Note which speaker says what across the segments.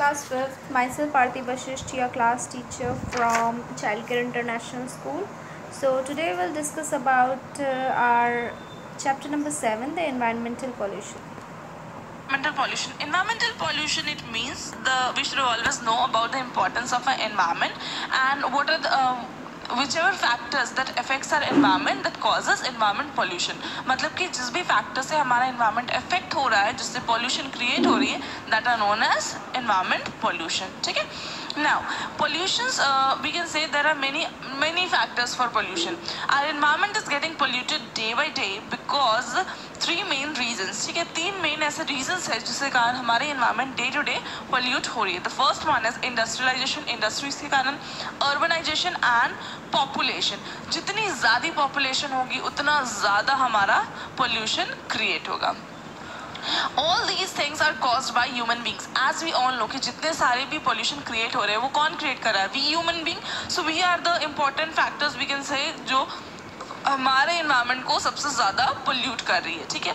Speaker 1: class 5th. Myself Aarti Bashisht, your class teacher from Childcare International School. So today we'll discuss about our chapter number 7, the environmental pollution.
Speaker 2: Environmental pollution, it means we should always know about the importance of an environment and what are the whichever factors that affects our environment that causes environment pollution. मतलब कि जिस भी factor से हमारा environment affect हो रहा है, जिससे pollution create हो रही है, that are known as environment pollution. ठीक है? Now, pollutions, we can say there are many factors for pollution. Our environment is getting polluted day by day because 3 main reasons. ठीक है? 3 main ऐसे reasons है जिसके कारण हमारे environment day to day pollute हो रही है. The first one is industrialization, industries के कारण, urbanization and population. जितनी ज़्यादा population होगी उतना ज़्यादा हमारा pollution create होगा. All these things are caused by human beings. As we all know कि जितने सारे भी pollution create हो रहे हैं वो कौन create कर रहा है? We human being. So we are the important factors we can say जो हमारे environment को सबसे ज़्यादा pollute कर रही है. ठीक है?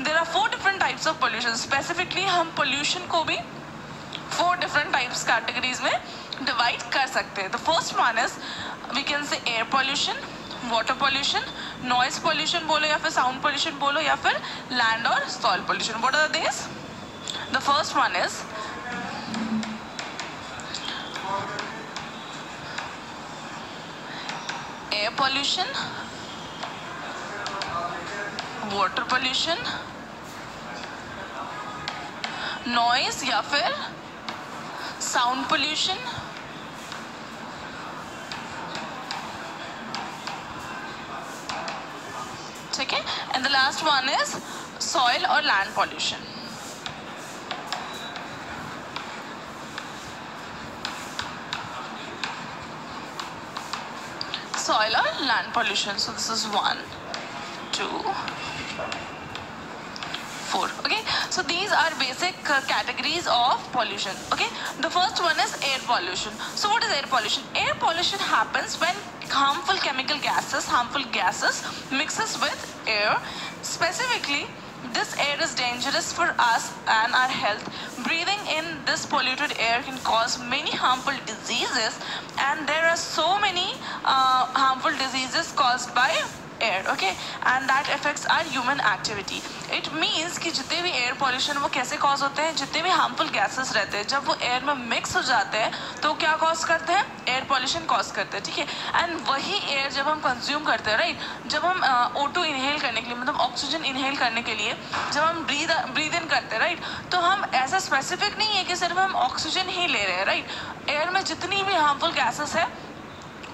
Speaker 2: There are 4 different types of pollution. Specifically हम pollution को भी 4 different types categories में divide कर सकते हैं. The first one is we can say air pollution, water pollution, noise pollution बोलो या फिर sound pollution बोलो या फिर land और soil pollution. What are these? The first one is air pollution, water pollution, noise या फिर sound pollution, ठीक है? And the last one is soil or land pollution. Soil or land pollution. So this is 1, 2, 4. Okay, so these are basic categories of pollution. Okay, the first one is air pollution. So what is air pollution? Air pollution happens when harmful chemical gases mixes with air. Specifically, this air is dangerous for us and our health. Breathing in this polluted air can cause many harmful diseases, and there are so many harmful diseases caused by air. Okay, and that affects our human activity. It means कि जितने भी air pollution वो कैसे cause होते हैं, जितने भी harmful gases रहते हैं जब वो air में mix हो जाते हैं तो क्या cause करते हैं? Air pollution cause करते हैं. ठीक है? And वही air जब हम consume करते हैं, right? जब हम O2 inhale करने के लिए मतलब oxygen inhale करने के लिए जब हम breathe in करते हैं, right? तो हम ऐसा specific नहीं है कि सिर्फ हम oxygen ही ले रहे हैं, right? Air में जितनी भी harmful gases है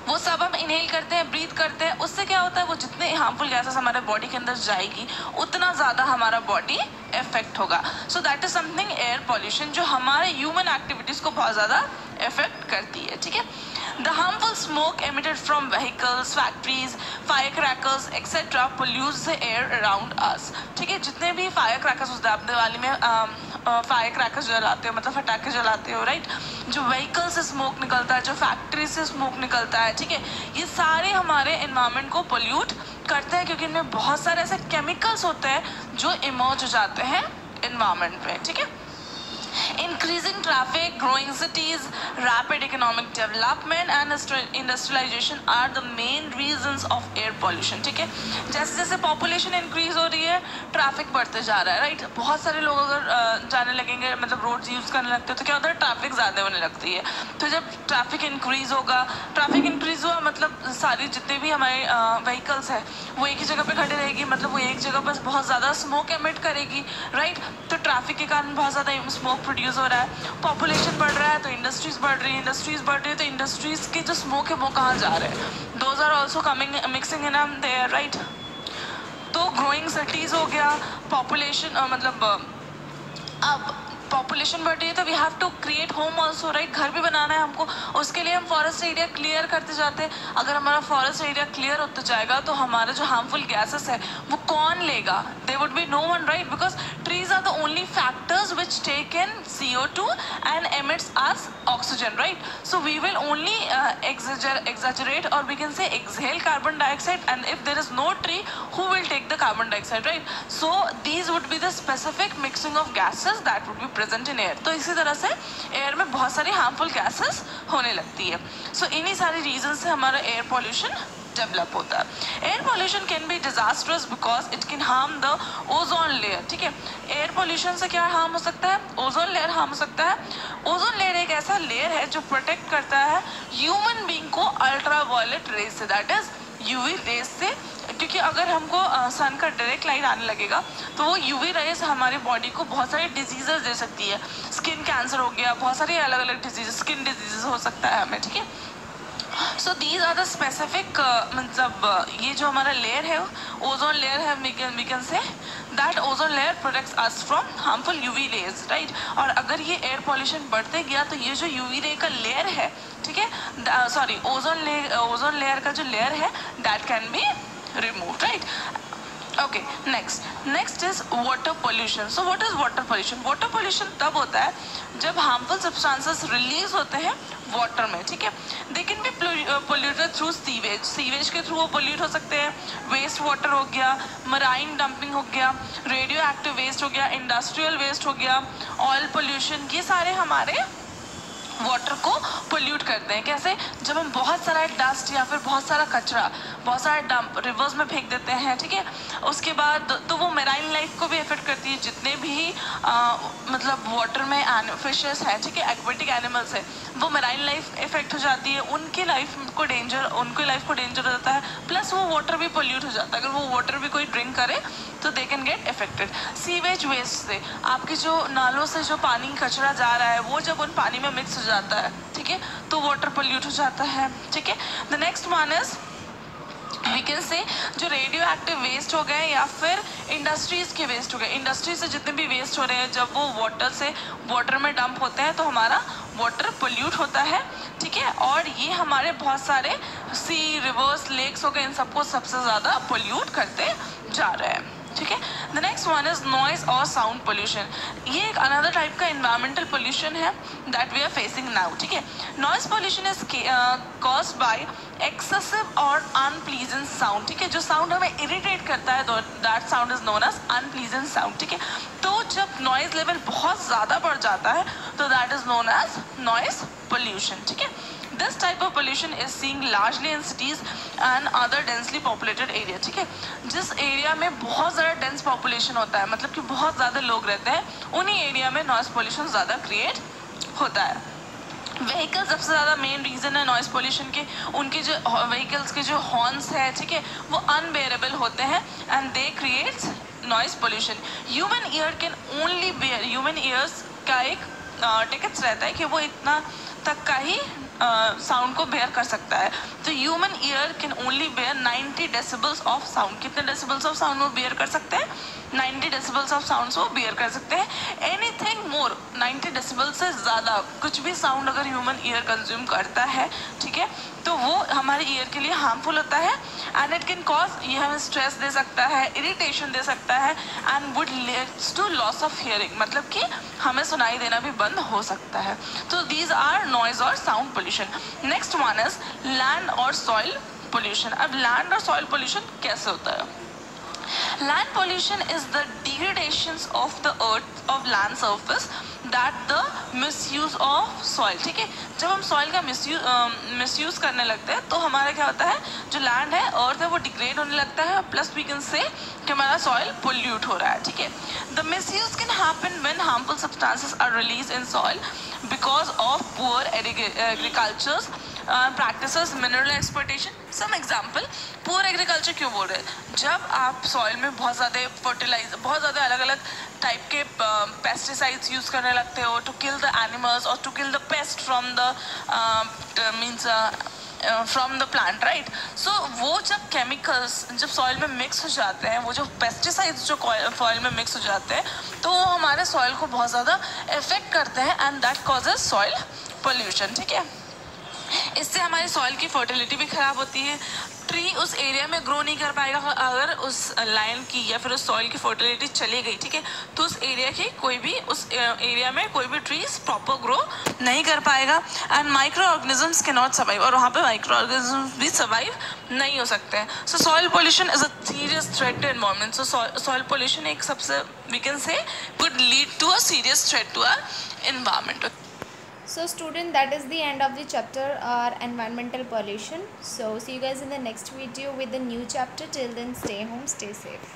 Speaker 2: वो सब हम इनहेल करते हैं, ब्रीथ करते हैं. उससे क्या होता है? वो जितने हार्मफुल गैसेस हमारे बॉडी के अंदर जाएगी उतना ज़्यादा हमारा बॉडी इफेक्ट होगा. So that is something air pollution जो हमारे ह्यूमन एक्टिविटीज़ को बहुत ज़्यादा इफेक्ट करती है. ठीक है? The harmful smoke emitted from vehicles, factories, firecrackers, etc. pollutes the air around us. ठीक है? जितने भी firecrackers होते हैं, आप दिवाली में firecrackers जलाते हो मतलब पटाखे जलाते हो, राइट? जो व्हीकल से स्मोक निकलता है, जो फैक्ट्री से स्मोक निकलता है, ठीक है? ये सारे हमारे एनवायरनमेंट को पोल्यूट करते हैं क्योंकि इनमें बहुत सारे ऐसे केमिकल्स होते हैं जो इमर्ज हो जाते हैं एनवायरनमेंट में. ठीक है? Increasing traffic, growing cities, rapid economic development and industrialization are the main reasons of air pollution. ठीक है? जैसे जैसे population increase हो रही है, traffic बढ़ते जा रहा है, right? बहुत सारे लोग अगर जाने लगेंगे मतलब roads use करने लगते हैं तो क्या होता है? ट्रैफिक ज़्यादा होने लगती है. तो जब ट्रैफिक इंक्रीज होगा, ट्रैफिक इंक्रीज हुआ मतलब सारी जितने भी हमारे व्हीकल्स है वो एक ही जगह पे खड़ी रहेगी मतलब वो एक जगह पर बहुत ज़्यादा स्मोक एमिट करेगी, राइट? तो ट्रैफिक के कारण बहुत ज़्यादा स्मोक प्रोड्यूस हो रहा है. पॉपुलेशन बढ़ रहा है तो इंडस्ट्रीज बढ़ रही है तो इंडस्ट्रीज के जो स्मोक है वो कहाँ जा रहे हैं? Those are also coming mixing in there, right? तो ग्रोइंग सिटीज़ हो गया, पॉपुलेशन मतलब अब पॉपुलेशन बढ़ रही है तो we have to create home also, right? घर भी बनाना है हमको, उसके लिए हम फॉरेस्ट एरिया क्लियर करते जाते हैं. अगर हमारा फॉरेस्ट एरिया क्लियर होता जाएगा तो हमारे जो हार्मफुल गैसेस है वो कौन लेगा? They would be no one, right? Because trees are the only factors which take in CO2 and emits us oxygen, right? So we will only exaggerate or we can say exhale carbon dioxide, and if there is no tree, who will take the carbon dioxide, right? So these would be the specific mixing of gases that would be present present in air. तो इसी तरह से air में बहुत सारी harmful gases होने लगती है। सो इन्हीं सारी रीजन से हमारा एयर पॉल्यूशन डेवलप होता है। Air pollution can be disasters because it can harm the ozone layer. ठीक है, एयर पॉल्यूशन से क्या हार्म हो सकता है? ओजोन लेयर हार्म हो सकता है। ओजोन लेयर एक ऐसा लेयर है जो प्रोटेक्ट करता है ह्यूमन बीइंग को अल्ट्रा वायलेट रेज से, दैट इज यूवी रेज से। क्योंकि अगर हमको सन का डायरेक्ट लाइट आने लगेगा तो वो यूवी रेज हमारी बॉडी को बहुत सारी डिजीजेस दे सकती है। स्किन कैंसर हो गया, बहुत सारी अलग अलग डिजीजेस, स्किन डिजीजेस हो सकता है हमें। ठीक है, so these are the specific, मतलब ये जो हमारा लेयर है ओजोन लेयर है, we can say that ozone layer protects us from harmful UV rays, right. और अगर ये एयर पॉल्यूशन बढ़ते गया तो ये जो यूवी रे का लेयर है, ठीक है, सॉरी ओजोन लेयर का जो लेयर है that can be remove, right. Okay, next is water pollution. So what is water pollution? Water pollution तब होता है जब हार्मफुल सब्सटेंसेस रिलीज होते हैं वाटर में। ठीक है, they can be polluted through sewage के थ्रू वो पोल्यूट हो सकते हैं। वेस्ट वाटर हो गया, मराइन डंपिंग हो गया, रेडियो एक्टिव वेस्ट हो गया, इंडस्ट्रियल वेस्ट हो गया, ऑयल पोल्यूशन, ये सारे हमारे वाटर को पोल्यूट करते हैं। कैसे? जब हम बहुत सारा डस्ट या फिर बहुत सारा कचरा, बहुत सारा डंप रिवर्स में फेंक देते हैं, ठीक है, उसके बाद तो वो मेराइन लाइफ को भी इफेक्ट करती है। जितने भी मतलब वाटर में फिशेस हैं, ठीक है, एक्वेटिक एनिमल्स है, वो मेराइन लाइफ इफेक्ट हो जाती है, उनकी लाइफ को डेंजर हो जाता है। प्लस वो वाटर भी पोल्यूट हो जाता है। अगर वो वाटर भी कोई ड्रिंक करे तो they can get effected. Sewage waste से, आपके जो नालों से जो पानी कचरा जा रहा है वो जब उन पानी में मिक्स हो जाता है, ठीक है, तो वाटर पोल्यूट हो जाता है। ठीक है, the next one is we can say जो रेडियो एक्टिव वेस्ट हो गए या फिर इंडस्ट्रीज के वेस्ट हो गए। इंडस्ट्री से जितने भी वेस्ट हो रहे हैं जब वो वाटर में डंप होते हैं तो हमारा वाटर पोल्यूट होता है। ठीक है, और ये हमारे बहुत सारे सी, रिवर्स, लेक्स हो गए, इन सबको सबसे ज़्यादा पोल्यूट करते जा रहे हैं। ठीक है, the next one is noise और साउंड पोल्यूशन। ये एक अनदर टाइप का इन्वायरमेंटल पोल्यूशन है that we are facing now. ठीक है, noise pollution is caused by excessive और अनप्लीजेंट साउंड। ठीक है, जो साउंड हमें इरिटेट करता है that sound is known as unpleasant sound. ठीक है, तो जब नॉइज लेवल बहुत ज़्यादा बढ़ जाता है तो that is known as noise pollution. ठीक है, This type of pollution is seen largely in cities and other densely populated area। ठीक है, जिस एरिया में बहुत ज़्यादा डेंस पॉपुलेशन होता है, मतलब कि बहुत ज़्यादा लोग रहते हैं, उन्हीं एरिया में नॉइस पोल्यूशन ज़्यादा क्रिएट होता है। व्हीकल सबसे ज़्यादा मेन रीज़न है नॉइस पोल्यूशन के। उनके जो व्हीकल्स के जो हॉर्न्स है, ठीक है, वो अनबेरेबल होते हैं and they creates noise pollution. Human ear can only bear, human ears का एक टिकट्स रहता है कि वो इतना तक का ही साउंड को बेयर कर सकता है। तो human ear can only bear 90 decibels of sound. कितने डेसिबल्स ऑफ साउंड वो बेयर कर सकते हैं? 90 डेसिबल्स ऑफ साउंड वो बेयर कर सकते हैं। एनीथिंग मोर 90 डेसिबल से ज़्यादा कुछ भी साउंड अगर ह्यूमन ईयर कंज्यूम करता है, ठीक है, तो वो हमारे ईयर के लिए हार्मफुल होता है एंड इट कैन कॉज, ये हमें स्ट्रेस दे सकता है, इरिटेशन दे सकता है and would leads to loss of hearing, मतलब कि हमें सुनाई देना भी बंद हो सकता है। तो दीज आर नॉइज और sound pollution. Next one is land और सॉइल पोल्यूशन। अब लैंड और सॉइल पोल्यूशन कैसे होता है? Land pollution is the degradation of the earth of land surface that the misuse of soil। ठीक है, जब हम सॉइल का मिसयूज करने लगते हैं तो हमारा क्या होता है, जो लैंड है, अर्थ है, वो डिग्रेड होने लगता है, प्लस वी कैन से कि हमारा सॉइल पोल्यूट हो रहा है। ठीक है, the misuse can happen when harmful substances are release in soil because of poor agricultures practices, mineral exploitation. Some example, poor agriculture क्यों बोल रहे हैं? जब आप सॉइल में बहुत ज़्यादा फर्टिलाइजर, बहुत ज़्यादा अलग अलग टाइप के पेस्टिसाइड्स यूज़ करने लगते हो टू किल द एनिमल्स और to kill the pest from the from the plant, right. So वो जब केमिकल्स जब सॉइल में मिक्स हो जाते हैं, वो जो पेस्टिसाइड्स जो सॉइल में मिक्स हो जाते हैं, तो वो हमारे सॉइल को बहुत ज़्यादा इफेक्ट करते हैं and that causes soil pollution. ठीक है, इससे हमारी सॉइल की फर्टिलिटी भी ख़राब होती है, ट्री उस एरिया में ग्रो नहीं कर पाएगा अगर उस लैंड की या फिर उस सॉइल की फर्टिलिटी चली गई, ठीक है, तो उस एरिया की कोई भी उस एरिया में कोई भी ट्रीज प्रॉपर ग्रो नहीं कर पाएगा। And micro organisms can not survive, और वहाँ पे माइक्रो ऑर्गेनिजम्स भी सर्वाइव नहीं हो सकते हैं। So soil pollution is a serious threat to environment. So soil pollution एक सबसे we can say could lead to a serious threat to our environment.
Speaker 1: So student, that is the end of the chapter environmental pollution. So see you guys in the next video with the new chapter. Till then, stay home, stay safe.